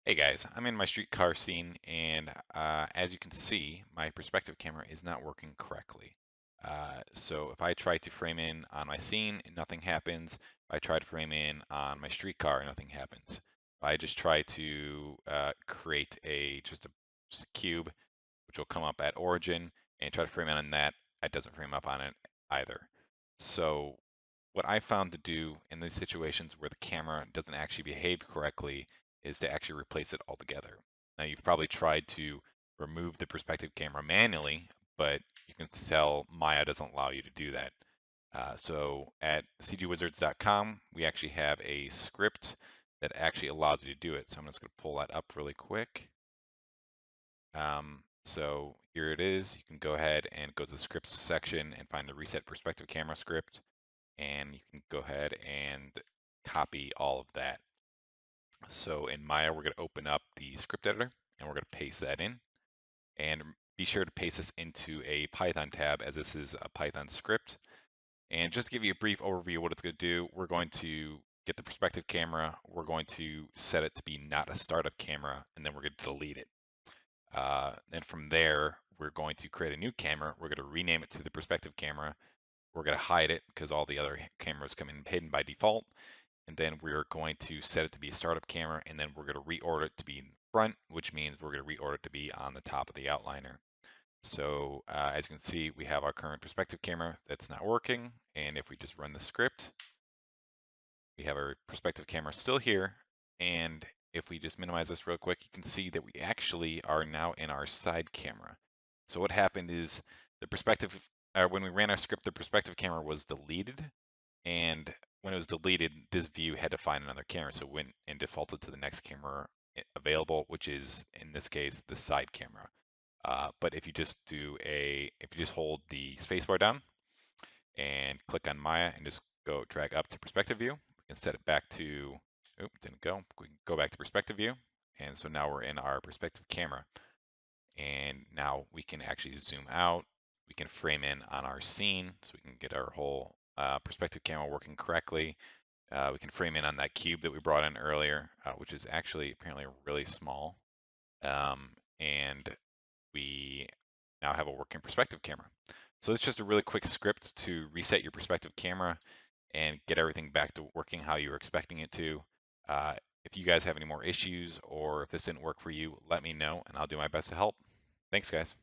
Hey guys, I'm in my streetcar scene, and as you can see, my perspective camera is not working correctly. So if I try to frame in on my scene, nothing happens. If I try to frame in on my streetcar, nothing happens. If I just try to create just a cube, which will come up at origin, and try to frame in on that, it doesn't frame up on it either. So what I found to do in these situations where the camera doesn't actually behave correctly is to actually replace it altogether. Now, you've probably tried to remove the perspective camera manually, but you can tell Maya doesn't allow you to do that. So at cgwizards.com, we actually have a script that actually allows you to do it. So I'm just going to pull that up really quick. So here it is. You can go ahead and go to the scripts section and find the reset perspective camera script, and you can go ahead and copy all of that. So in Maya, we're going to open up the script editor and we're going to paste that in. And be sure to paste this into a Python tab, as this is a Python script. And just to give you a brief overview of what it's going to do, we're going to get the perspective camera, we're going to set it to be not a startup camera, and then we're going to delete it. And from there, we're going to create a new camera. We're going to rename it to the perspective camera. We're going to hide it because all the other cameras come in hidden by default. And then we're going to set it to be a startup camera, and then we're going to reorder it to be in front, which means we're going to reorder it to be on the top of the outliner. So as you can see, we have our current perspective camera that's not working. And if we just run the script, we have our perspective camera still here. And if we just minimize this real quick, you can see that we actually are now in our side camera. So what happened is the perspective, when we ran our script, the perspective camera was deleted. And when it was deleted, this view had to find another camera. So it went and defaulted to the next camera available, which is in this case, the side camera. But if you just hold the spacebar down and click on Maya and just go drag up to perspective view, we can set it back to, didn't go. We can go back to perspective view. And so now we're in our perspective camera. And now we can actually zoom out. We can frame in on our scene so we can get our whole perspective camera working correctly. We can frame in on that cube that we brought in earlier, which is actually apparently really small. And we now have a working perspective camera. So it's just a really quick script to reset your perspective camera and get everything back to working how you were expecting it to. Uh, if you guys have any more issues or if this didn't work for you, let me know and I'll do my best to help. Thanks, guys.